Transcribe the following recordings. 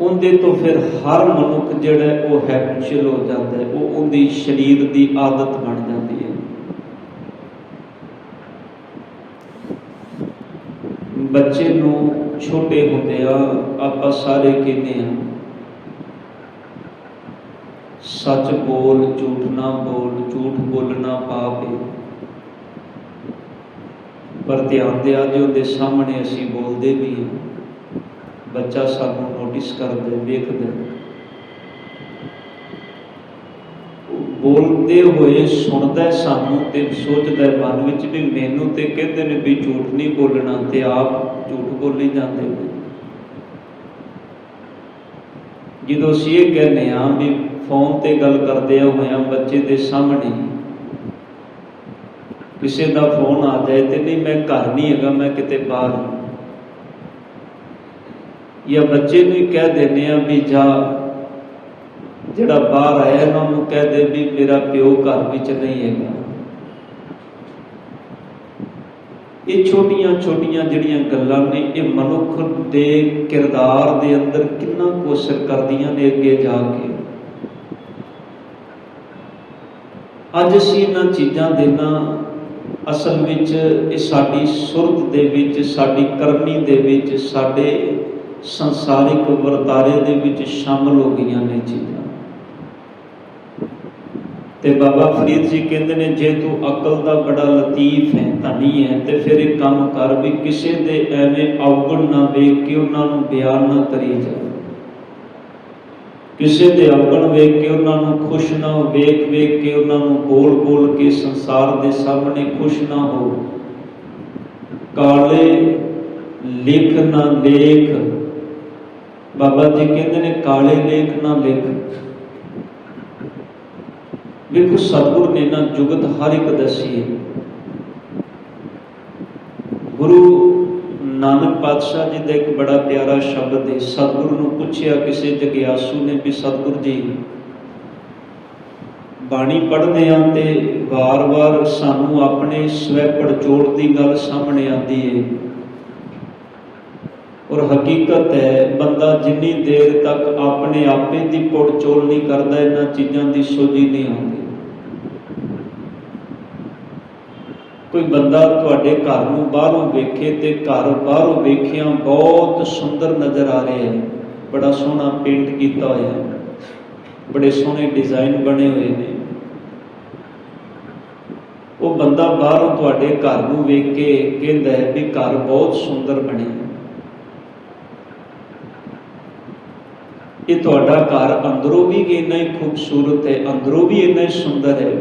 ਉਹਦੇ ਤੋਂ ਫਿਰ ਹਰ ਮਨੁੱਖ ਜਿਹੜਾ ਉਹ ਹੈਬਿਚੁਅਲ ਹੋ ਜਾਂਦਾ ਹੈ, ਉਹ ਉਹਦੀ ਸਰੀਰ ਦੀ ਆਦਤ ਬਣ ਜਾਂਦੀ ਹੈ। ਬੱਚੇ ਨੂੰ ਛੋਟੇ ਹੁੰਦੇ ਆ ਆਪਾਂ ਸਾਰੇ ਕਹਿੰਦੇ ਹਾਂ ਸੱਚ ਬੋਲ, ਝੂਠ ਨਾ ਬੋਲ, ਝੂਠ ਬੋਲਣਾ ਪਾਪ ਹੈ। ਪਰ ਧਿਆਨ ਦਿਆ ਜੇ ਉਹਦੇ ਸਾਹਮਣੇ ਅਸੀਂ ਬੋਲਦੇ ਵੀ ਹਾਂ, ਬੱਚਾ ਸਾਨੂੰ ਨੋਟਿਸ ਕਰਦਾ, ਵੇਖਦਾ, ਬੋਲਦੇ ਹੋਏ ਸੁਣਦਾ ਸਾਨੂੰ ਤੇ ਸੋਚਦਾ ਮਨ ਵਿੱਚ ਵੀ ਮੈਨੂੰ ਤੇ ਕਹਿੰਦੇ ਨੇ ਵੀ ਝੂਠ ਨਹੀਂ ਬੋਲਣਾ, ਤੇ ਆਪ ਝੂਠ ਬੋਲੀ ਜਾਂਦੇ ਨੇ। ਜਦੋਂ ਅਸੀਂ ਇਹ ਕਹਿੰਦੇ ਹਾਂ ਵੀ ਫੋਨ ਤੇ ਗੱਲ ਕਰਦੇ ਹੋਇਆ ਬੱਚੇ ਦੇ ਸਾਹਮਣੇ ਕਿਸੇ ਦਾ ਫੋਨ ਆ ਜਾਏ ਤੇ ਨਹੀਂ ਮੈਂ ਘਰ ਨਹੀਂ ਹੈਗਾ, ਮੈਂ ਕਿਤੇ ਬਾਹਰ ਹਾਂ, ਜਾਂ ਬੱਚੇ ਨੂੰ ਹੀ ਕਹਿ ਦਿੰਦੇ ਆ ਵੀ ਜਾ, ਜਿਹੜਾ ਬਾਹਰ ਆਇਆ ਨਾ ਉਹਨੂੰ ਕਹਿ ਦੇ ਵੀ ਮੇਰਾ ਪਿਓ ਘਰ ਵਿੱਚ ਨਹੀਂ ਹੈਗਾ। ਇਹ ਛੋਟੀਆਂ ਛੋਟੀਆਂ ਜਿਹੜੀਆਂ ਗੱਲਾਂ ਨੇ ਇਹ ਮਨੁੱਖ ਦੇ ਕਿਰਦਾਰ ਦੇ ਅੰਦਰ ਕਿੰਨਾ ਕੁ ਅਸਰ ਕਰਦੀਆਂ ਨੇ ਅੱਗੇ ਜਾ ਕੇ। ਅੱਜ ਅਸੀਂ ਇਹਨਾਂ ਚੀਜ਼ਾਂ ਦੇ ਨਾਲ ਅਸਲ ਵਿੱਚ ਇਹ ਸਾਡੀ ਸੁਰਤ ਦੇ ਵਿੱਚ, ਸਾਡੀ ਕਰਨੀ ਦੇ ਵਿੱਚ, ਸਾਡੇ ਸੰਸਾਰਿਕ ਵਰਤਾਰੇ ਦੇ ਵਿੱਚ ਸ਼ਾਮਲ ਹੋ ਗਈਆਂ ਨੇ ਚੀਜ਼ਾਂ। ਤੇ ਬਾਬਾ ਫਰੀਦ ਜੀ ਕਹਿੰਦੇ ਨੇ ਜੇ ਤੂੰ ਅਕਲ ਦਾ ਬੜਾ ਲਤੀਫ ਹੈ, ਧਨੀ ਹੈ, ਤੇ ਫਿਰ ਇੱਕ ਕੰਮ ਕਰ ਵੀ ਕਿਸੇ ਦੇ ਐਵੇਂ ਅਵਗੁਣ ਨਾ ਵੇਖ ਕੇ ਉਹਨਾਂ ਨੂੰ ਬਿਆਨ ਨਾ ਕਰੀ ਜਾ, ਕਿਸੇ ਦੇ ਅਵਗੁਣ ਵੇਖ ਕੇ ਉਹਨਾਂ ਨੂੰ ਖੁਸ਼ ਨਾ ਹੋ, ਵੇਖ ਵੇਖ ਕੇ ਉਹਨਾਂ ਨੂੰ ਬੋਲ ਬੋਲ ਕੇ ਸੰਸਾਰ ਦੇ ਸਾਹਮਣੇ ਖੁਸ਼ ਨਾ ਹੋ। ਕਾਲੇ ਲਿਖ ਨਾ ਲੇਖ, ਬਾਬਾ ਜੀ ਕਹਿੰਦੇ ਨੇ ਕਾਲੇ ਲੇਖ ਨਾ ਲਿਖ। ਵੇਖੋ ਸਤਿਗੁਰ ਨੇ ਨਾ ਜੁਗਤ ਹਰ ਇੱਕ ਦੱਸੀ ਹੈ। ਗੁਰੂ ਨਾਨਕ ਪਾਤਸ਼ਾਹ ਜੀ ਦਾ ਇੱਕ ਬੜਾ ਪਿਆਰਾ ਸ਼ਬਦ ਹੈ। ਸਤਿਗੁਰੂ ਨੂੰ ਪੁੱਛਿਆ ਕਿਸੇ ਜਗਿਆਸੂ ਨੇ ਵੀ ਸਤਿਗੁਰ ਜੀ ਬਾਣੀ ਪੜ੍ਹਦੇ ਹਾਂ ਤੇ ਵਾਰ-ਵਾਰ ਸਾਨੂੰ ਆਪਣੇ ਸਵੈ ਪੜਚੋਲ ਦੀ ਗੱਲ ਸਾਹਮਣੇ ਆਉਂਦੀ ਹੈ, ਔਰ ਹਕੀਕਤ ਹੈ ਬੰਦਾ ਜਿੰਨੀ ਦੇਰ ਤੱਕ ਆਪਣੇ ਆਪੇ ਦੀ ਪੜਚੋਲ ਨਹੀਂ ਕਰਦਾ ਇਹਨਾਂ ਚੀਜ਼ਾਂ ਦੀ ਸੋਝੀ ਨਹੀਂ ਆਉਂਦੀ। ਕੋਈ ਬੰਦਾ ਤੁਹਾਡੇ ਘਰ ਨੂੰ ਬਾਹਰੋਂ ਵੇਖੇ ਤੇ ਘਰ ਬਾਹਰੋਂ ਵੇਖਿਆ ਬਹੁਤ ਸੁੰਦਰ ਨਜ਼ਰ ਆ ਰਿਹਾ ਹੈ, ਬੜਾ ਸੋਹਣਾ ਪੇਂਟ ਕੀਤਾ ਹੋਇਆ, ਬੜੇ ਸੋਹਣੇ ਡਿਜ਼ਾਈਨ ਬਣੇ ਹੋਏ ਨੇ। ਉਹ ਬੰਦਾ ਬਾਹਰੋਂ ਤੁਹਾਡੇ ਘਰ ਨੂੰ ਵੇਖ ਕੇ ਕਹਿੰਦਾ ਹੈ ਵੀ ਘਰ ਬਹੁਤ ਸੁੰਦਰ ਬਣਿਆ। ਇਹ ਤੁਹਾਡਾ ਘਰ ਅੰਦਰੋਂ ਵੀ ਇੰਨਾ ਹੀ ਖੂਬਸੂਰਤ ਹੈ, ਅੰਦਰੋਂ ਵੀ ਇੰਨਾ ਹੀ ਸੁੰਦਰ ਹੈ।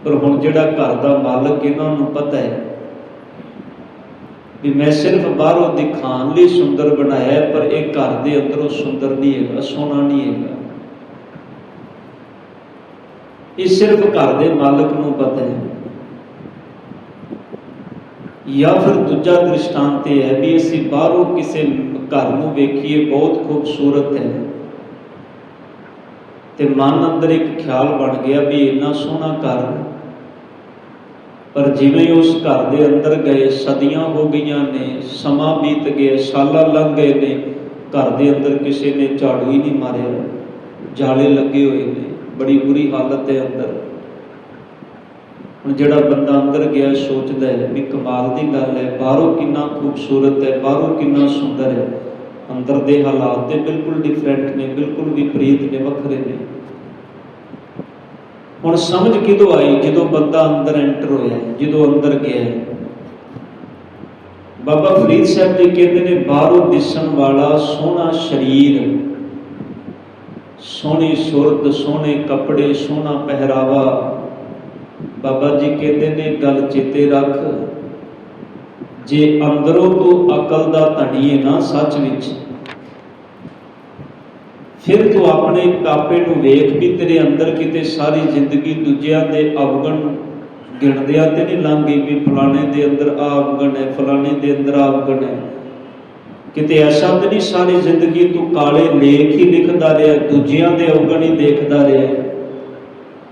ਪਰ ਹੁਣ ਜਿਹੜਾ ਘਰ ਦਾ ਮਾਲਕ ਇਹਨਾਂ ਨੂੰ ਪਤਾ ਹੈ ਵੀ ਮੈਂ ਸਿਰਫ ਬਾਹਰੋਂ ਦਿਖਾਉਣ ਲਈ ਸੁੰਦਰ ਬਣਾਇਆ, ਪਰ ਇਹ ਘਰ ਦੇ ਅੰਦਰੋਂ ਸੁੰਦਰ ਨਹੀਂ ਹੈਗਾ, ਸੋਹਣਾ ਨਹੀਂ ਹੈਗਾ। ਇਹ ਸਿਰਫ ਘਰ ਦੇ ਮਾਲਕ ਨੂੰ ਪਤਾ ਹੈ। ਜਾਂ ਫਿਰ ਦੂਜਾ ਦ੍ਰਿਸ਼ਟਾਂਤ ਇਹ ਹੈ ਵੀ ਅਸੀਂ ਬਾਹਰੋਂ ਕਿਸੇ ਘਰ ਨੂੰ ਵੇਖੀਏ ਬਹੁਤ ਖੂਬਸੂਰਤ ਹੈ ਤੇ ਮਨ ਅੰਦਰ ਇੱਕ ਖਿਆਲ ਬਣ ਗਿਆ ਵੀ ਇੰਨਾ ਸੋਹਣਾ ਘਰ, ਪਰ ਜਿਵੇਂ ਉਸ ਘਰ ਦੇ ਅੰਦਰ ਗਏ ਸਦੀਆਂ ਹੋ ਗਈਆਂ ਨੇ, ਸਮਾਂ ਬੀਤ ਗਿਆ, ਸਾਲਾਂ ਲੰਘ ਗਏ ਨੇ, ਘਰ ਦੇ ਅੰਦਰ ਕਿਸੇ ਨੇ ਝਾੜੂ ਹੀ ਨਹੀਂ ਮਾਰਿਆ, ਜਾਲੇ ਲੱਗੇ ਹੋਏ ਨੇ, ਬੜੀ ਬੁਰੀ ਹਾਲਤ ਹੈ ਅੰਦਰ। ਹੁਣ ਜਿਹੜਾ ਬੰਦਾ ਅੰਦਰ ਗਿਆ ਸੋਚਦਾ ਹੈ ਵੀ ਕਮਾਲ ਦੀ ਗੱਲ ਹੈ, ਬਾਹਰੋਂ ਕਿੰਨਾ ਖੂਬਸੂਰਤ ਹੈ, ਬਾਹਰੋਂ ਕਿੰਨਾ ਸੁੰਦਰ ਹੈ, ਅੰਦਰ ਦੇ ਹਾਲਾਤ ਤੇ ਬਿਲਕੁਲ ਡਿਫਰੈਂਟ ਨੇ, ਬਿਲਕੁਲ ਵਿਪਰੀਤ ਨੇ, ਵੱਖਰੇ ਨੇ। ਹੁਣ ਸਮਝ ਕਿਦੋਂ ਆਈ? ਜਦੋਂ ਬੰਦਾ ਅੰਦਰ ਐਂਟਰ ਹੋਇਆ, ਜਦੋਂ ਅੰਦਰ ਗਿਆ। ਬਾਬਾ ਫਰੀਦ ਸਾਹਿਬ ਜੀ ਕਹਿੰਦੇ ਨੇ ਬਾਹਰੋਂ ਦਿਸਣ ਵਾਲਾ ਸੋਹਣਾ ਸਰੀਰ, ਸੋਹਣੀ ਸੁਰਤ, ਸੋਹਣੇ ਕੱਪੜੇ, ਸੋਹਣਾ ਪਹਿਰਾਵਾ, ਬਾਬਾ ਜੀ ਕਹਿੰਦੇ ਨੇ ਗੱਲ ਚੇਤੇ ਰੱਖ, ਜੇ ਅੰਦਰੋਂ ਤੂੰ ਅਕਲ ਦਾ ਧਨੀ ਹੈ ਨਾ ਸੱਚ ਵਿੱਚ, ਫਿਰ ਤੂੰ ਆਪਣੇ ਕਾਪੇ ਨੂੰ ਵੇਖ ਵੀ ਤੇਰੇ ਅੰਦਰ ਕਿਤੇ ਸਾਰੀ ਜ਼ਿੰਦਗੀ ਦੂਜਿਆਂ ਦੇ ਅਵਗੁਣ ਗਿਣਦਿਆਂ ਤੇ ਨਹੀਂ ਲੰਘ ਗਈ ਵੀ ਫਲਾਣੇ ਦੇ ਅੰਦਰ ਆ ਅਵਗੁਣ ਹੈ, ਫਲਾਣੇ ਦੇ ਅੰਦਰ ਆ ਅਵਗੁਣ ਹੈ। ਕਿਤੇ ਐਸਾ ਤਾਂ ਨਹੀਂ ਸਾਰੀ ਜ਼ਿੰਦਗੀ ਤੂੰ ਕਾਲੇ ਲੇਖ ਹੀ ਲਿਖਦਾ ਰਿਹਾ, ਦੂਜਿਆਂ ਦੇ ਅਵਗੁਣ ਹੀ ਦੇਖਦਾ ਰਿਹਾ,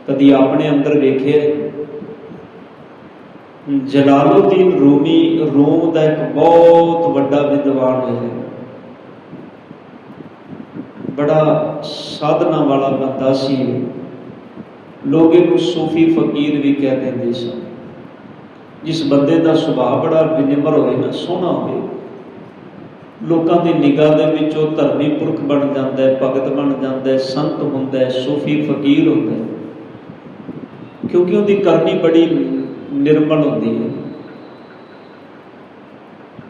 ਕਦੀ ਆਪਣੇ ਅੰਦਰ ਵੇਖਿਆ? ਜਲਾਲੁਦੀਨ ਰੂਮੀ ਰੋਮ ਦਾ ਇੱਕ ਬਹੁਤ ਵੱਡਾ ਵਿਦਵਾਨ ਹੈ, बड़ा साधना वाला बंदा सी, लोग इहनूं सूफी फकीर भी कह देंदे सन। जिस बंदे का सुभाव बड़ा विनिमर होए ना, सोहना होवे, लोगों की निगाह दे विच ओह धर्मी पुरख बन जाता है, भगत बन जाता है, संत होंदा है, सूफी फकीर होंदा है, क्योंकि उहदी करनी बड़ी निर्मल होंदी है।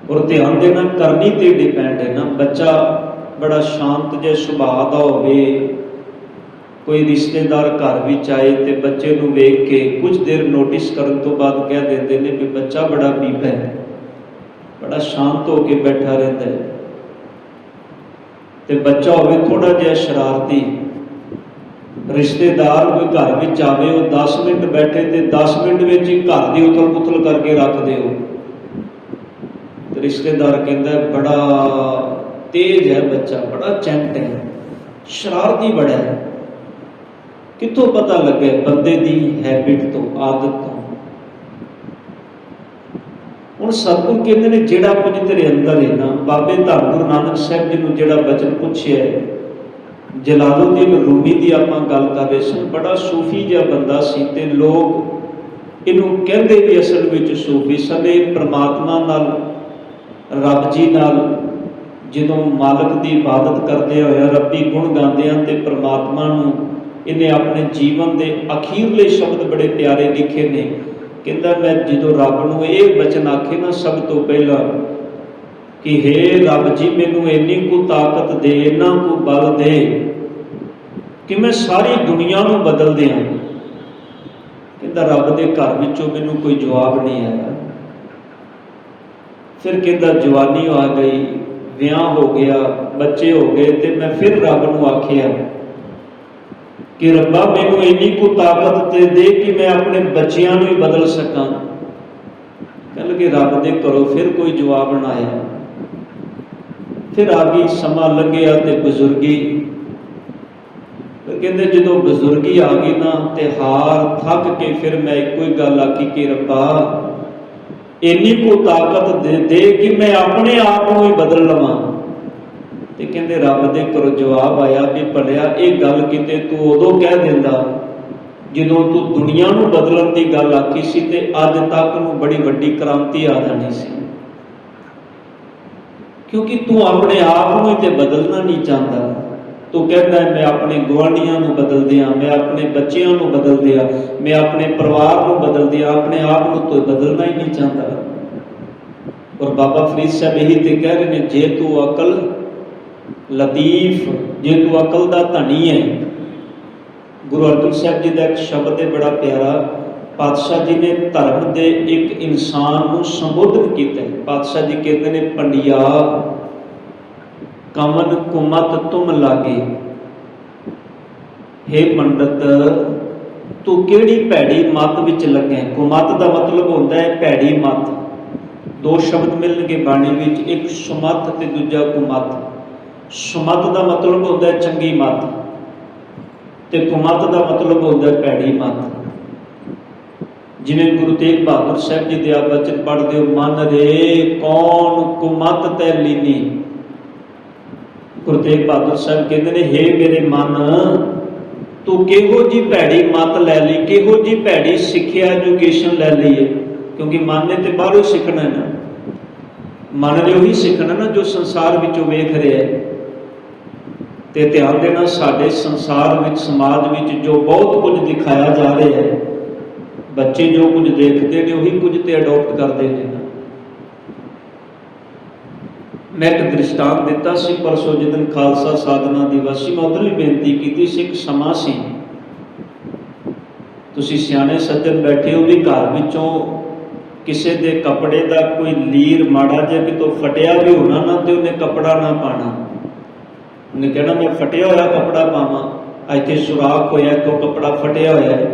और ध्यान देना, करनी ते डिपेंड है ना। बच्चा बड़ा शांत जे सुभाव का होवे, कोई रिश्तेदार घर विच आए तो बच्चे नूं वेख के कुछ देर नोटिस करन तो बाद कह देंदे ने कि बच्चा बड़ा बीबा है, बड़ा शांत होकर बैठा रहता है। तो बच्चा होवे थोड़ा जिहा शरारती, रिश्तेदार कोई घर में आवे, वो 10 मिनट बैठे तो 10 मिनट में ही घर की उथल पुथल करके रख दो। तो रिश्तेदार कहता है बड़ा तेज है बच्चा, बड़ा चैंट है, शरारती बड़ा है। कितों पता लगे? बंदे की हैबिट तो, आदत तो। हुण सतगुरु कहते हैं जिहड़ा कुछ तेरे अंदर है ना, बाबे धन गुरु नानक साहब जी ने जिहड़ा वचन पूछिया है, जलालुद्दीन रूमी की आपां गल कर रहे सन, बड़ा सूफी जिहा बंदा सी ते लोग इहनूं कहंदे भी असल विच सूफी सन। परमात्मा नाल, रब जी नाल जदों मालक की इबादत करदे होए रब्बी गुण गाते हैं तो परमात्मा नूं इन्हें अपने जीवन के अखीरले शब्द बड़े प्यारे लिखे ने। कहता मैं जो रब नूं ये वचन आखे ना सब तो पहला कि हे रब जी मैनू इन्नी को ताकत दे, इन्ना को बल दे कि मैं सारी दुनिया नूं बदल दियां। कहता रब के घर विचों मैनू कोई जवाब नहीं आया। फिर कहता जवानी आ गई, विआह हो गया, बच्चे हो गए, तो मैं फिर रब नूं आखिया कि रब्बा मैनू इन्नी को ताकत दे कि मैं अपने बच्चियां नूं ही बदल सकां। कह लगे रब दे घरों फिर कोई जवाब ना आया। फिर आ गई, समा लंघिया ते बजुर्गी। कहते जो बजुर्गी आ गई ना ते हार थक के फिर मैं एको ही गल आखी कि रब्बा इन्नी को ताकत दे कि मैं अपने आप को ही बदल लवां। ते कहते रब दे घरों जवाब आया भी भलिया ये गल किते तू उदों कह दिंदा जदों तू दुनिया नूं बदलण दी गल आखी सी ते अज तक नूं बड़ी वड्डी क्रांति आ जानी सी, क्योंकि तू अपने आप नूं ही ते बदलना नहीं चाहता। तू कहता है मैं अपने गुआढ़ियां नूं बदल दियां, मैं अपने बच्चियां नूं बदल दियां, मैं अपने परिवार नूं बदल दियां, अपने आप नूं तो बदलना ही नहीं चाहता। और बाबा फरीद साहब यही तो कह रहे हैं, जे तू अकल लतीफ, जे तू अकल का धनी है। गुरु अर्जन साहब जी का एक शब्द है बड़ा प्यारा, पातशाह जी ने धर्म के एक इंसान को संबोधन किया है। पातशाह जी कहते हैं पंडिया कमन कुमत तुम लागे, हे पंडित तू केड़ी भैड़ी मत विच लगे। कुमत का मतलब होता है भैड़ी मत। दो शब्द मिलणगे बाणी विच, एक सुमत ते दूजा कुमत। सुमत का मतलब होता है चंगी मत, ते कुमत का मतलब होता है भैड़ी मत। जिवें गुरु तेग बहादुर साहब जी दे वचन पढ़ते हो, मन रे कौन कुमत तै लीनी। गुरु तेग बहादुर साहब कहते हैं, हे मेरे मन तू किहो जी भैड़ी मत लै ली, किहो जी भैड़ी सिक्ख्या एजुकेशन लै ली है। क्योंकि मन ने तो बाहरों सीखना है ना, मन ने उही सीखना ना जो संसार विचों वेख रहा है। तो ध्यान देना, साडे संसार विच समाज विच जो बहुत कुछ दिखाया जा रहा है, बच्चे जो कुछ देखते हैं उही कुछ तो अडोप्ट करते हैं। मैं एक दृष्टांत दिता सी परसों जिदन खालसा साधना दिवस सी, मैं उधर भी बेनती की सी। एक समा सी, तुसीं सियाणे सज्जन बैठे हो भी, घर विचों किसी के कपड़े का कोई लीर माड़ा जिहा कितों फटिया भी होना ना, तो उन्हें कपड़ा ना पाना। उन्हें कहना मैं फटिया होया कपड़ा पावां, इत्थे सुराख होया तो कपड़ा फटिया होया है,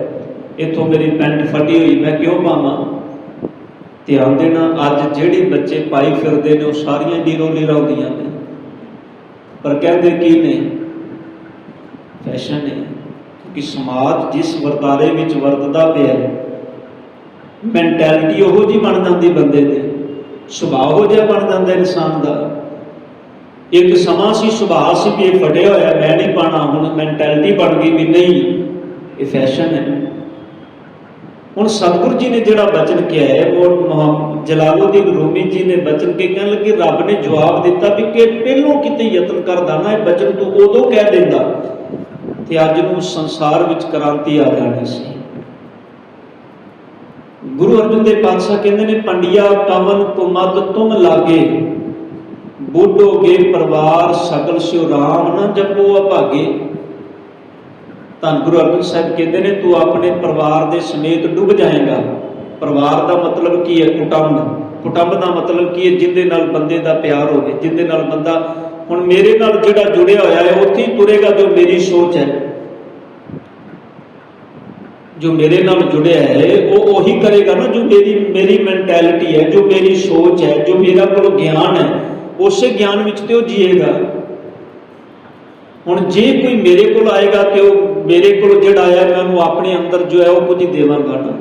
इत्थों मेरी पैंट फटी हुई मैं क्यों पावां। ध्यान देना, अज जिहड़े बच्चे पाई फिरदे ने वो सारियां लीरो लीरा होंदियां ने, पर कहते की ने फैशन है। क्योंकि समाज जिस वर्तारे विच वरतदा पिया मैंटैलिटी उहो जी बन जाती, बंदे दे सुभाव हो जिहा बन जाता इंसान का। एक समा सी सुभाਅ सी भी ये फटिया होया मैं नहीं पाना, हुण मैंटैलिटी बन गई भी नहीं ये फैशन है। हुण सतगुरु जी ने जिहड़ा बचन किया है वो जलालुद्दीन रूमी जी ने बचन के कहण लगे, रब ने जवाब दिता भी कि पहलों किते यतन करदा ना ये बचन तू उदों कह दिंदा ते अज नूं संसार विच क्रांति आ जानी सी। गुरु अर्जन देव पातशाह कहते ने, पंडिया कवन कुमद तुम लागे, बूढ़ोगे परिवार सगल स्यो राम न जपो अभागे। धन गुरु अर्जन साहब कहते हैं, तू अपने परिवार के समेत डुब जाएगा। परिवार का मतलब की है? कुटुंब। कुटुंब का मतलब की है? जिंदे नाल बंदे का प्यार होवे, जिंदे नाल बंदा हुण मेरे नाल जिहड़ा जुड़िया होया है उत्थे ही तुरेगा जो मेरी सोच है। जो मेरे नाल जुड़िया है वो उही करेगा ना जो मेरी मैंटैलिटी है, जो मेरी सोच है, जो मेरा कोल ज्ञान है, उस ज्ञान विच ते वो जिएगा। हुण जे कोई मेरे कोल आएगा तो मेरे कोल जिहड़ा आया मैं उन्होंने अपने अंदर जो है वो कुछ देवांगा ना।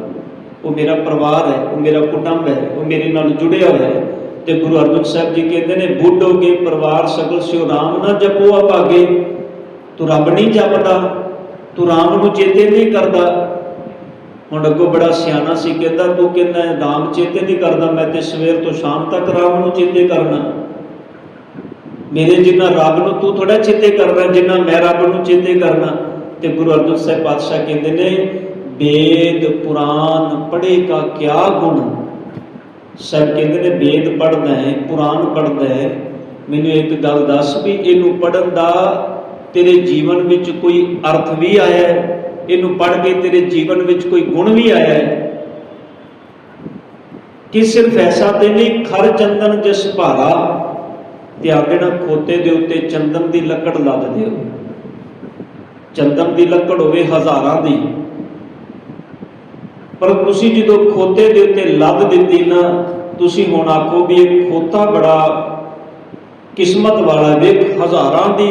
वो मेरा परिवार है, वो मेरा कुटुंब है, वो मेरे नाल जुड़िया होया है। तो गुरु अर्जन साहब जी कहते हैं, बूढ़ोगे परिवार सगल स्यो राम ना जपो अभागे। तू रब नहीं जपदा, तू राम नूं चेते नहीं करदा। हुण अगों बड़ा सियाना सी कहंदा, तू कहंदा राम चेते नहीं करदा, मैं तो सवेर तो शाम तक राम नूं चेते करना। मेरे जिन्ना रब नूं तू थोड़ा चेते करना जिन्ना मैं रब नूं चेते करना। तो गुरु अर्जन साहब पातशाह कहते ने, वेद पुराण पढ़े का क्या गुण। सब कहते हैं वेद पढ़दा है, पुराण पढ़दा है, मैनूं एक गल दस भी इनू पढ़न दा तेरे जीवन में कोई अर्थ भी आया है, इनू पढ़ के तेरे जीवन में कोई गुण भी आया है कि सिर्फ ऐसा तो नहीं, खर चंदन जिस भारा ध्यान देना, खोते दे उत्ते चंदन की लकड़ लद दिओ। चंदन की लकड़ होवे हज़ारां दी, पर तुसी जो खोते दे उत्ते लद दिती ना, तुसी हुण आखो भी एक खोता बड़ा किस्मत वाला वे, हज़ारां दी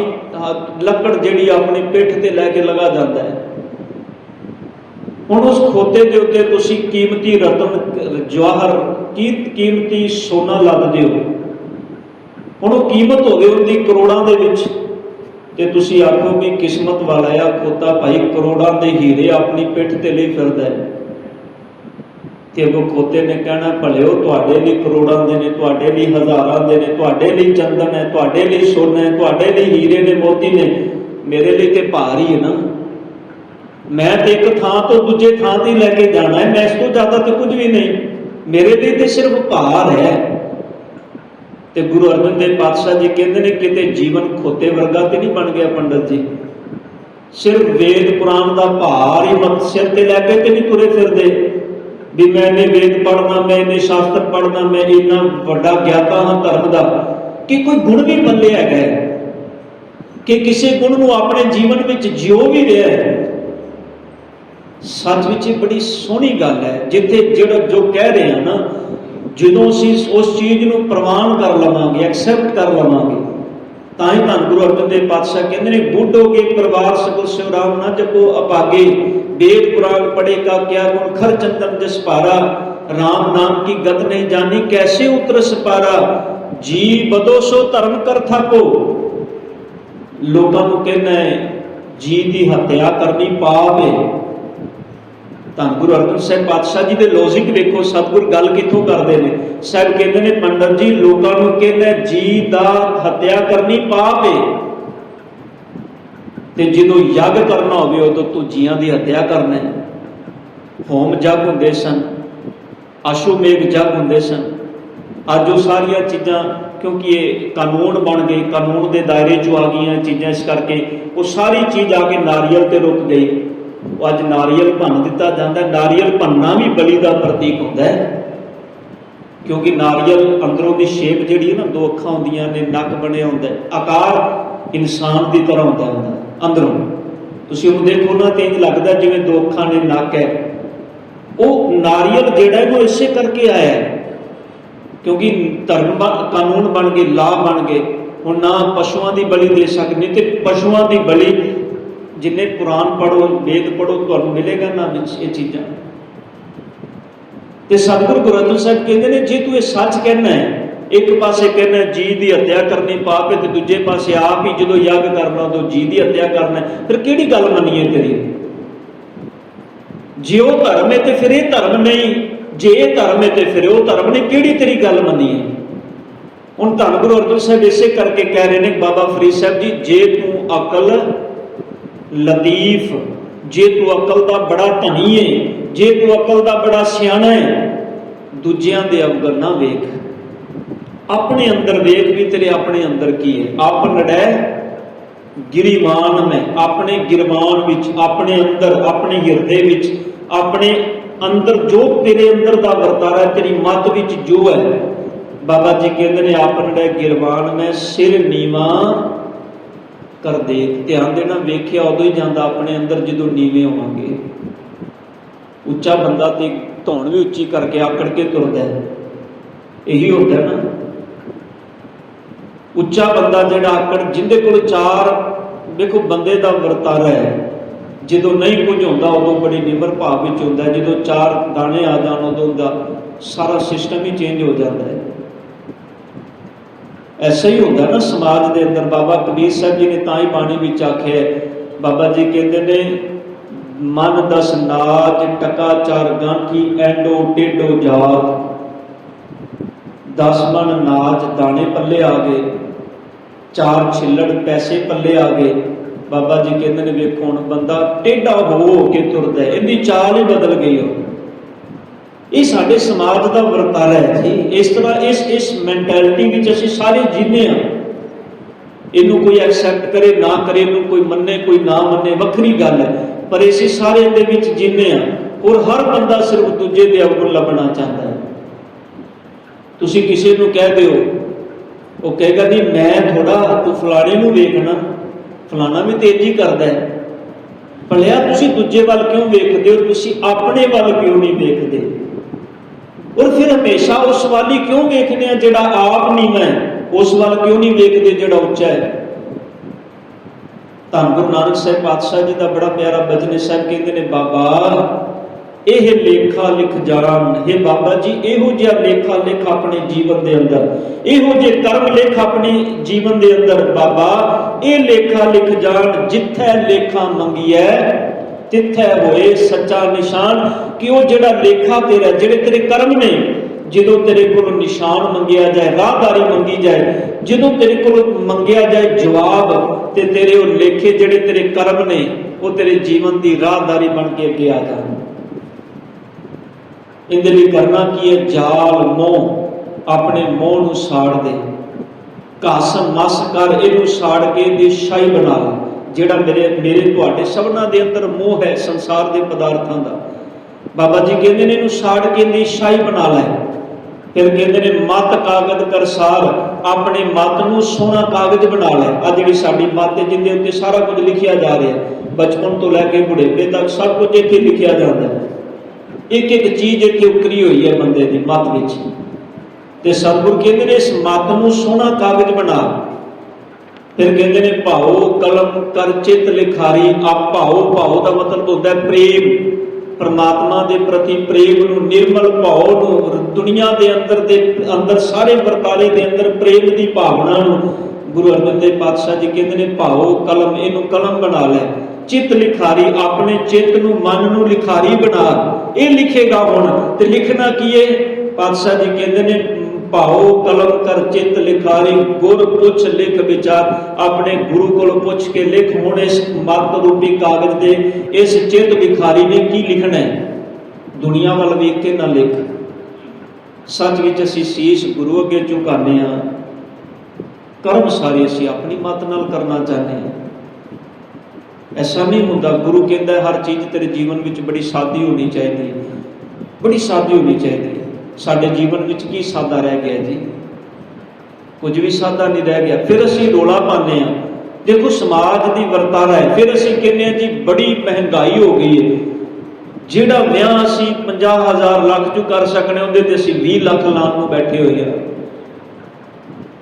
लकड़ जिहड़ी अपनी पिठ ते लैके लगा जाता है। हुण उस खोते के उत्ते तुसी कीमती रतन जवाहर कीमती सोना लद दिओ। हुण वो कीमत होवे उनकी करोड़ां दे विच, ते तुसी आखो भी किस्मत वाला आ खोता भाई, करोड़ां दे हीरे अपनी पिठ ते लई फिरदा है। ते अगों खोते ने कहना, भलिओ तुहाडे लई करोड़ां दे ने, तुहाडे लई हज़ारां दे ने, तुहाडे लई चंदन है, तुहाडे लई सोना है, तुहाडे लई हीरे ने मोती ने, मेरे लिए तो भार ही है ना। मैं तो एक थां तो दूजे थां ते लैके जाना है, मैं इस तो ज़्यादा तो कुछ भी नहीं, मेरे लिए तो सिर्फ भार है। तो गुरु अर्जन देव पातशाह जी कहते हैं, किते जीवन खोते वर्गा तो नहीं बन गया पंडित जी, सिर्फ वेद पुराण का भार ही मत सिर ते लैके तो नहीं तुरे फिरदे भी मैं इन्ने वेद पढ़ना, मैं इन्ने शास्त्र पढ़ना, मैं इन्ना वड्डा ज्ञाता हाँ धर्म का, कि कोई गुण भी बल्ले है कि किसी गुण को अपने जीवन में जियो भी रहा है। सच विच बड़ी सोहनी गल है, जिथे जो कह रहे हैं ना, जो असीं उस चीज़ को प्रवान कर लवांगे, एक्सैप्ट कर लवांगे, तां ही धन गुरु अर्जन देव पातशाह कहते हैं, बूढ़ोगे परिवार सगल स्यो राम ना जपो अभागे। वेद पुराण पढ़े का क्या गुण, खर चंदन जिस पारा, राम नाम की गत नहीं जानी, कैसे उतरस पारा। जी बदो सो धर्म कर थाको। लोगों को कहना है जी की हत्या करनी पाप है। धन गुरु अर्जन साहब पातशाह जी के लॉजिक देखो, सतगुर गल कितों करते हैं। साहब कहते हैं, पंडित जी लोगों को कहना जी का हत्या करनी पाप है, तो जो यज्ञ करना हो उदों तू जियां की हत्या करना है। होम जग होंदे सन, अशुमेघ जग होंदे सन। अज वो सारिया चीज़ां क्योंकि ये कानून बन गए, कानून के दायरे चो आ गई चीज़ां, इस करके वो सारी चीज़ आके नारियल ते रुक गई। अज नारियल भन दिता जाता है। नारियल भनना भी बलि का प्रतीक होता है, क्योंकि नारियल अंदरों की शेप जी है ना, दो अखां होंदियां ने, नक बने होंदा है, आकार इंसान की तरह होता है अंदरों। तुसीं उहनूं देखो ना तो इंज लगदा जिवें दो अखां ने, नक है। वो नारियल जिहड़ा है वो इसे करके आया है, क्योंकि धर्म कानून बन गए, ला बन गए। हुण ना पशुओं की बलि दे सकते, तो पशुओं की बलि जिन्हें पुराण पढ़ो, वेद पढ़ो, तुहानूं मिलेगा ना ये चीज़ां। तो सतगुरु गुरु अर्जन साहब कहते हैं, जे तू ये सच कहना है एक पासे कहना जी की हत्या करनी पाप है, तो दूजे पासे आप ही जो यज्ञ करना तो जी की हत्या करना, फिर किहड़ी गल मनीए तेरी? जे वो धर्म है तो फिर ये धर्म नहीं, जे ये धर्म है तो फिर वो धर्म नहीं, किहड़ी तेरी गल मनीए? हुण धन गुरु अर्जन साहब इसे करके कह रहे हैं बाबा फरीद साहब जी, जे तू अकल लतीफ, जे तू अकल का बड़ा धनी है, जे तू अकल का बड़ा सियाणा है, दूजियां दे अवगुण ना वेख, अपने अंदर वेख भी तेरे अपने अंदर की है। आपनड़ै गिरीमान में, अपने गिरमान विच, अपने अंदर, अपने हिरदे विच, अपने अंदर जो तेरे अंदर का वर्तारा, तेरी मत विच जो है, बाबा जी कहते हैं आपनड़ै गिरमान में सिर नीवा कर देख। ध्यान देना, वेख्या उदों ही जाता अपने अंदर जो नीवे होवांगे। उच्चा बंदा तो धौन भी उच्ची करके आकड़ के तुरदा है, यही होता है ना। उच्चा बंदा जिहड़ा आकड़, जिंदे कोल चार, देखो बंदे का वर्तारा है, जो नहीं कुछ होंदा उदों बड़ी निमर भाव विच होंदा है, जो चार दाने आ जाण उदों दा सारा सिस्टम ही चेंज हो जाता है। ऐसा ही होंदा ना समाज के अंदर। बाबा कबीर साहब जी ने तां ही बाणी विच आख्या, बाबा जी कहते ने मन दस नाज टका चार गांठी एंडो टेडो जात। 10 मन नाज दाने पल्ले आ गए, 4 छिल्लड़ पैसे पल्ले आ गए। बाबा जी कहते ने वेखो हुण बंदा टेढ़ा हो के तुरदा है, इहदी चाल ही बदल गई हो। ये साडे समाज का वर्तारा है जी। इस तरह इस मैंटैलिटी विच असीं सारे जीने हाँ। इनू कोई एक्सैप्ट करे ना करे, इनू कोई मन्ने कोई ना मन्ने, वखरी गल है, पर इसी सारे दे विच जीने हाँ। और हर बंदा सिर्फ दूजे दे अवगुण लभना चाहता है। तुसीं किसी नूं कह दिओ, वो कहेगा नहीं मैं थोड़ा, तू फलाने नूं वेखना, फलाना भी तेजी करदा है। भलिया तुसीं दूजे वाल क्यों वेखदे हो, तुसीं अपने वाल क्यों नहीं वेखदे? और फिर हमेशा उस वाल ही क्यों वेखने जिहड़ा आप नीवां है, उस वाल क्यों नहीं वेखदे जिहड़ा उच्चा है? धन गुरु नानक साहिब पातशाह जी का बड़ा प्यारा बचन है। साहब कहते हैं बाबा यह लेखा लिख जान, हे बाबा जी इहो जिहा लेखा लिख अपने जीवन के अंदर, इहो जे कर्म लिख अपने जीवन के अंदर। बाबा ये लेखा लिख जान, जिथे लेखा मंगिए तिथे होए सच्चा निशान। कि वो जिहड़ा लेखा तेरा, जिहड़े तेरे कर्म ने, जो तेरे को निशान मंगिया जाए, राहदारी मंगी जाए, जो तेरे को मंगिया जाए जवाब, तो तेरे वो लेखे जिहड़े तेरे कर्म ने वो तेरे जीवन की राहदारी बन के अगे आ जाए। इहदे लई करना की है? जाल मोह, अपने मोह नूं साड़ दे, घस मस कर इनू साड़ के इहदी शाही बना ले। जिहड़ा मेरे तुहाडे सबना दे अंदर मोह है संसार के पदार्थों का, बाबा जी कहते हैं इनू साड़ के इहदी शाही बना लै। फिर कहते हैं मत कागज करसार, अपने मत नूं सोहना कागज बना लै। आ जिहड़ी साडी मत है जिहदे उत्ते सारा कुछ लिखिया जा रहा है, बचपन तो लैके बुढ़ेपे तक सब कुछ इत्थे लिखिया जाता है। एक एक चीज़ इत्थे उकरी हुई है बंदे की मत विच। ते सतगुर कहते हैं इस मत नूं सोहना कागज बना। फिर कहते हैं भाओ कलम कर चित लिखारी। आप भाओ, भाओ का मतलब होता है प्रेम, परमात्मा के प्रति प्रेम नूं, निर्मल भाव नूं, दुनिया के अंदर सारे वर्तारे के अंदर प्रेम की भावना नूं। गुरु अर्जन देव पातशाह जी कहते हैं भाओ कलम, इनू कलम बना लै। चित लिखारी, अपने चित नूं मन नूं लिखारी बना। ये लिखेगा हुण ते लिखना की है? पातशाह जी कहते हैं भाओ कलम कर चित लिखारी, गुर पुछ लिख विचार। अपने गुरु को पुछ के लिख। हुण इस मत रूपी कागज दे इस चित लिखारी ने की लिखना है? दुनिया वाल वेख के ना लिख। सच विच असीं शीश गुरु अगे झुकाने हाँ, कर्म सारे असीं अपनी मत नाल करना चाहते हैं। ऐसा नहीं होता। गुरु कहता है हर चीज़ तेरे जीवन में बड़ी सादी होनी चाहिए, बड़ी सादी होनी चाहिए। साडे जीवन में की सादा रह गया जी? कुछ भी सादा नहीं रह गया। फिर असीं रोला पाने हैं, देखो समाज की वर्तारा है। फिर असीं कहने जी बड़ी महंगाई हो गई है, जिहड़ा विआह असीं 50,000 लाख चों कर सकने उहदे ते असीं 20 लाख लाण नूं बैठे हुए हैं।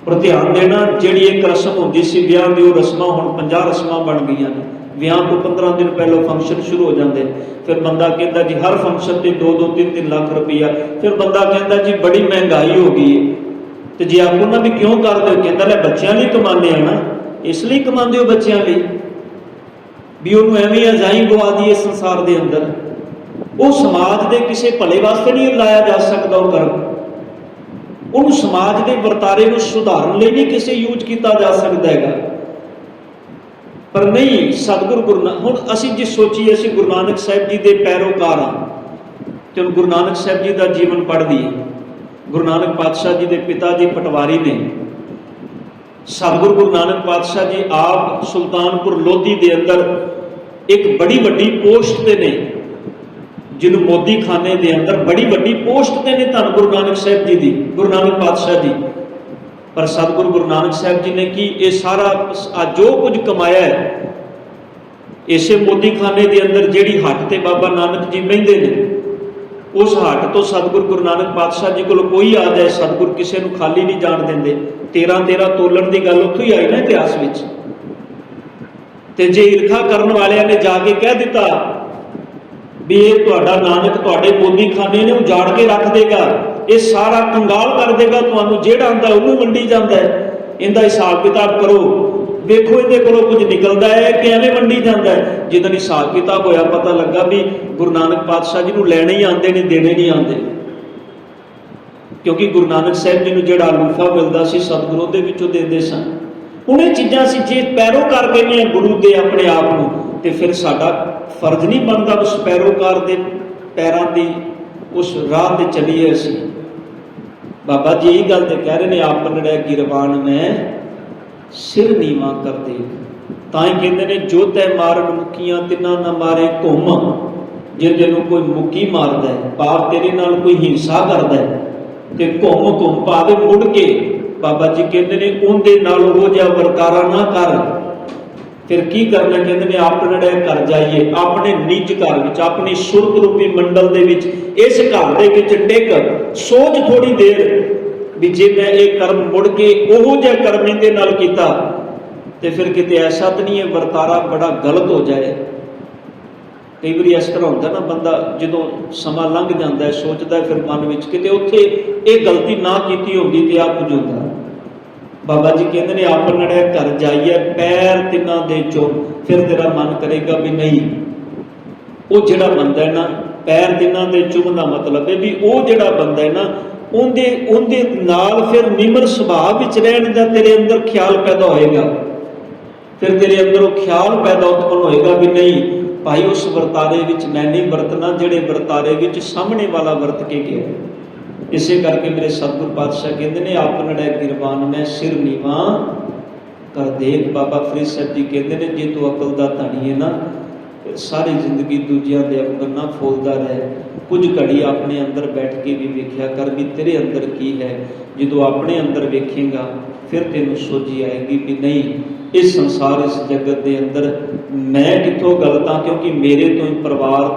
पर ध्यान देना, जिहड़ी एक रस्म होंदी सी विआह दी, वो रस्मां हुण 50 रस्मां बन गई हैं। विआह तो 15 दिन पहले फंक्शन शुरू हो जाते। फिर बंदा कहता जी हर फंक्शन से 2-2, 3-3 लाख रुपया। फिर बंदा कहता जी बड़ी महंगाई हो गई है। ਤੇ ਜੇ ਆਖੋ ਨਾ ਵੀ ਕਿਉਂ ਕਰਦੇ ਹੋ, ਕਹਿੰਦਾ ਲੈ ਬੱਚਿਆਂ ਲਈ ਕਮਾਉਂਦੇ ਆ ਨਾ, ਇਸ ਲਈ ਕਮਾਉਂਦੇ ਹੋ ਬੱਚਿਆਂ ਲਈ ਵੀ ਉਹਨੂੰ ਐਵੇਂ ਅਜਾਈ ਗਵਾ ਦਈਏ ਸੰਸਾਰ ਦੇ ਅੰਦਰ। ਉਹ ਸਮਾਜ ਦੇ ਕਿਸੇ ਭਲੇ ਵਾਸਤੇ ਨਹੀਂ ਲਾਇਆ ਜਾ ਸਕਦਾ ਉਹ ਕਰਮ, ਉਹਨੂੰ ਸਮਾਜ ਦੇ ਵਰਤਾਰੇ ਨੂੰ ਸੁਧਾਰਨ ਲਈ ਨਹੀਂ ਕਿਸੇ ਯੂਜ਼ ਕੀਤਾ ਜਾ ਸਕਦਾ ਹੈਗਾ। ਪਰ ਨਹੀਂ, ਸਤਿਗੁਰੂ ਹੁਣ ਅਸੀਂ ਜੇ ਸੋਚੀਏ ਅਸੀਂ ਗੁਰੂ ਨਾਨਕ ਸਾਹਿਬ ਜੀ ਦੇ ਪੈਰੋਕਾਰ ਹਾਂ ਤੇ ਹੁਣ ਗੁਰੂ ਨਾਨਕ ਸਾਹਿਬ ਜੀ ਦਾ ਜੀਵਨ ਪੜ੍ਹ ਲਈਏ। ਗੁਰੂ ਨਾਨਕ ਪਾਤਸ਼ਾਹ ਜੀ ਦੇ ਪਿਤਾ ਜੀ ਪਟਵਾਰੀ ਨੇ। ਸਤਿਗੁਰੂ ਗੁਰੂ ਨਾਨਕ ਪਾਤਸ਼ਾਹ ਜੀ ਆਪ ਸੁਲਤਾਨਪੁਰ ਲੋਧੀ ਦੇ ਅੰਦਰ ਇੱਕ ਬੜੀ ਵੱਡੀ ਪੋਸਟ ਤੇ ਨੇ, ਜਿਹਨੂੰ ਮੋਦੀ ਖਾਨੇ ਦੇ ਅੰਦਰ ਬੜੀ ਵੱਡੀ ਪੋਸਟ ਤੇ ਨੇ ਧੰਨ ਗੁਰੂ ਨਾਨਕ ਸਾਹਿਬ ਜੀ ਦੀ, ਗੁਰੂ ਨਾਨਕ ਪਾਤਸ਼ਾਹ ਜੀ। ਪਰ ਸਤਿਗੁਰੂ ਗੁਰੂ ਨਾਨਕ ਸਾਹਿਬ ਜੀ ਨੇ ਕੀ ਇਹ ਸਾਰਾ ਜੋ ਕੁਝ ਕਮਾਇਆ ਹੈ ਇਸੇ ਮੋਦੀ ਖਾਨੇ ਦੇ ਅੰਦਰ, ਜਿਹੜੀ ਹੱਟ ਤੇ ਬਾਬਾ ਨਾਨਕ ਜੀ ਬਹਿੰਦੇ ਨੇ, ਉਸ ਹੱਟ ਤੋਂ ਸਤਿਗੁਰੂ ਗੁਰੂ ਨਾਨਕ ਪਾਤਸ਼ਾਹ ਜੀ ਕੋਲ ਕੋਈ ਆ ਜਾਏ, ਸਤਿਗੁਰੂ ਕਿਸੇ ਨੂੰ ਖਾਲੀ ਨਹੀਂ ਜਾਣ ਦਿੰਦੇ। 13 ਤੋਲਣ ਦੀ ਗੱਲ ਉੱਥੋਂ ਹੀ ਆਈ ਨਾ ਇਤਿਹਾਸ ਵਿੱਚ। ਤੇ ਜੇ ਈਰਖਾ ਕਰਨ ਵਾਲਿਆਂ ਨੇ ਜਾ ਕੇ ਕਹਿ ਦਿੱਤਾ ਵੀ ਇਹ ਤੁਹਾਡਾ ਨਾਨਕ ਤੁਹਾਡੇ ਮੋਦੀ ਖਾਨੇ ਨੂੰ ਉਜਾੜ ਕੇ ਰੱਖ ਦੇਗਾ, ਇਹ ਸਾਰਾ ਕੰਗਾਲ ਕਰ ਦੇਗਾ ਤੁਹਾਨੂੰ, ਜਿਹੜਾ ਆਉਂਦਾ ਉਹਨੂੰ ਵੰਡੀ ਜਾਂਦਾ ਹੈ, ਇਹਦਾ ਹਿਸਾਬ ਕਿਤਾਬ ਕਰੋ, ਵੇਖੋ ਇਹਦੇ ਕੋਲੋਂ ਕੁਝ ਨਿਕਲਦਾ ਹੈ ਕਿ ਐਵੇਂ ਵੰਡੀ ਜਾਂਦਾ ਹੈ। ਜਦੋਂ ਹਿਸਾਬ ਕਿਤਾਬ ਹੋਇਆ, ਪਤਾ ਲੱਗਾ ਵੀ ਗੁਰੂ ਨਾਨਕ ਪਾਤਸ਼ਾਹ ਜੀ ਨੂੰ ਲੈਣੇ ਹੀ ਆਉਂਦੇ ਨੇ, ਦੇਣੇ ਨਹੀਂ ਆਉਂਦੇ। ਕਿਉਂਕਿ ਗੁਰੂ ਨਾਨਕ ਸਾਹਿਬ ਜੀ ਨੂੰ ਜਿਹੜਾ ਅਲੂਫਾ ਮਿਲਦਾ ਸੀ ਸਤਿਗੁਰੂ ਦੇ ਵਿੱਚੋਂ ਦਿੰਦੇ ਸਨ। ਹੁਣ ਇਹ ਚੀਜ਼ਾਂ ਅਸੀਂ ਜੇ ਪੈਰੋਕਾਰ ਕਹਿੰਦੇ ਹਾਂ ਗੁਰੂ ਦੇ ਆਪਣੇ ਆਪ ਨੂੰ, ਤੇ ਫਿਰ ਸਾਡਾ ਫਰਜ਼ ਨਹੀਂ ਬਣਦਾ ਉਸ ਪੈਰੋਕਾਰ ਦੇ ਪੈਰਾਂ ਦੀ ਉਸ ਰਾਹ ਤੇ ਚੱਲੀਏ ਅਸੀਂ। ਬਾਬਾ ਜੀ ਇਹ ਗੱਲ ਤੇ ਕਹਿ ਰਹੇ ਨੇ, ਆਪ ਨੜਿਆ ਗਿਰਵਾਨ ਮੈਂ ਸਿਰ ਨੀਵਾਂ ਕਰ ਦੇਖ। ਤਾਂ ਹੀ ਕਹਿੰਦੇ ਨੇ ਜੋ ਤੈ ਮਾਰਨ ਮੁੱਕੀਆਂ ਤਿੰਨਾਂ ਨਾ ਮਾਰੇ ਘੁੰਮ। ਜਿਹਨੂੰ ਕੋਈ ਮੁੱਕੀ ਮਾਰਦਾ ਹੈ, ਪਾਪ ਤੇਰੇ ਨਾਲ ਕੋਈ ਹਿੰਸਾ ਕਰਦਾ ਹੈ ਤੇ ਘੁੰਮ ਪਾਵੇ ਮੁੜ ਕੇ, ਬਾਬਾ ਜੀ ਕਹਿੰਦੇ ਨੇ ਉਹਦੇ ਨਾਲ ਉਹ ਜਿਹਾ ਵਰਤਾਰਾ ਨਾ ਕਰ। ਫਿਰ ਕੀ ਕਰਨਾ, ਕਹਿੰਦੇ ਨੇ ਆਪਣੇ ਘਰ ਜਾਈਏ, ਆਪਣੇ ਨਿੱਜ ਘਰ ਵਿੱਚ, ਆਪਣੀ ਸੁਰਗ ਰੂਪੀ ਮੰਡਲ ਦੇ ਵਿੱਚ, ਇਸ ਘਰ ਦੇ ਵਿੱਚ ਟਿਕ ਸੋਚ ਥੋੜੀ ਦੇਰ ਵੀ ਜੇ ਮੈਂ ਇਹ ਕਰਮ ਮੁੜ ਕੇ ਉਹੋ ਜਿਹਾ ਕਰਮ ਇਹਦੇ ਨਾਲ ਕੀਤਾ ਤੇ ਫਿਰ ਕਿਤੇ ਐਸਾ ਤਾਂ ਨਹੀਂ ਇਹ ਵਰਤਾਰਾ ਬੜਾ ਗਲਤ ਹੋ ਜਾਏ। ਕਈ ਵਾਰੀ ਇਸ ਤਰ੍ਹਾਂ ਹੁੰਦਾ ਨਾ, ਬੰਦਾ ਜਦੋਂ ਸਮਾਂ ਲੰਘ ਜਾਂਦਾ ਹੈ ਸੋਚਦਾ ਫਿਰ ਮਨ ਵਿੱਚ ਕਿਤੇ ਉੱਥੇ ਇਹ ਗਲਤੀ ਨਾ ਕੀਤੀ ਹੁੰਦੀ ਤੇ ਆ ਕੁਝ ਹੁੰਦਾ। ਬਾਬਾ ਜੀ ਕਹਿੰਦੇ ਨੇ ਆਪ ਨੜਿਆ ਘਰ ਜਾਈਏ ਪੈਰ ਤਿੰਨਾਂ ਦੇ ਚੋਂ, ਫਿਰ ਤੇਰਾ ਮਨ ਕਰੇਗਾ ਵੀ ਨਹੀਂ, ਉਹ ਜਿਹੜਾ ਬੰਦਾ ਹੈ ਨਾ ਪੈਰ ਤਿੰਨਾਂ ਦੇ ਚੁੰਮ ਦਾ ਮਤਲਬ ਹੈ ਵੀ ਉਹ ਜਿਹੜਾ ਬੰਦਾ ਹੈ ਨਾ ਉਹਦੇ ਨਾਲ ਫਿਰ ਨਿਮਰ ਸੁਭਾਅ ਵਿੱਚ ਰਹਿਣ ਦਾ ਤੇਰੇ ਅੰਦਰ ਖਿਆਲ ਪੈਦਾ ਹੋਏਗਾ। ਫਿਰ ਤੇਰੇ ਅੰਦਰ ਉਹ ਖਿਆਲ ਪੈਦਾ ਉਤਪੰਨ ਹੋਏਗਾ ਵੀ ਨਹੀਂ ਭਾਈ ਉਸ ਵਰਤਾਰੇ ਵਿੱਚ ਮੈਂ ਨਹੀਂ ਵਰਤਣਾ ਜਿਹੜੇ ਵਰਤਾਰੇ ਵਿੱਚ ਸਾਹਮਣੇ ਵਾਲਾ ਵਰਤ ਕੇ ਗਿਆ। ਇਸੇ ਕਰਕੇ ਮੇਰੇ ਸਤਿਗੁਰ ਪਾਤਸ਼ਾਹ ਕਹਿੰਦੇ ਨੇ ਆਪ ਨੜਿਆ ਗਿਰਵਾਨ ਮੈਂ ਸਿਰ ਨੀਵਾਂ ਕਰ ਦੇਖ। ਬਾਬਾ ਫਰੀਦ ਸਾਹਿਬ ਜੀ ਕਹਿੰਦੇ ਨੇ ਜੇ ਤੂੰ ਅਕਲ ਦਾ ਧਣੀ ਹੈ ਨਾ, ਫਿਰ ਸਾਰੀ ਜ਼ਿੰਦਗੀ ਦੂਜਿਆਂ ਦੇ ਅੰਦਰ ਨਾ ਫੋਲਦਾ ਰਹਿ, ਕੁਝ ਘੜੀ ਆਪਣੇ ਅੰਦਰ ਬੈਠ ਕੇ ਵੀ ਵੇਖਿਆ ਕਰ ਵੀ ਤੇਰੇ ਅੰਦਰ ਕੀ ਹੈ। ਜਦੋਂ ਆਪਣੇ ਅੰਦਰ ਵੇਖੇਗਾ ਫਿਰ ਤੈਨੂੰ ਸੋਝੀ ਆਏਗੀ ਵੀ ਨਹੀਂ, ਇਸ ਸੰਸਾਰ ਇਸ ਜਗਤ ਦੇ ਅੰਦਰ ਮੈਂ ਕਿੱਥੋਂ ਗਲਤ ਹਾਂ, ਕਿਉਂਕਿ ਮੇਰੇ ਤੋਂ ਹੀ ਪਰਿਵਾਰ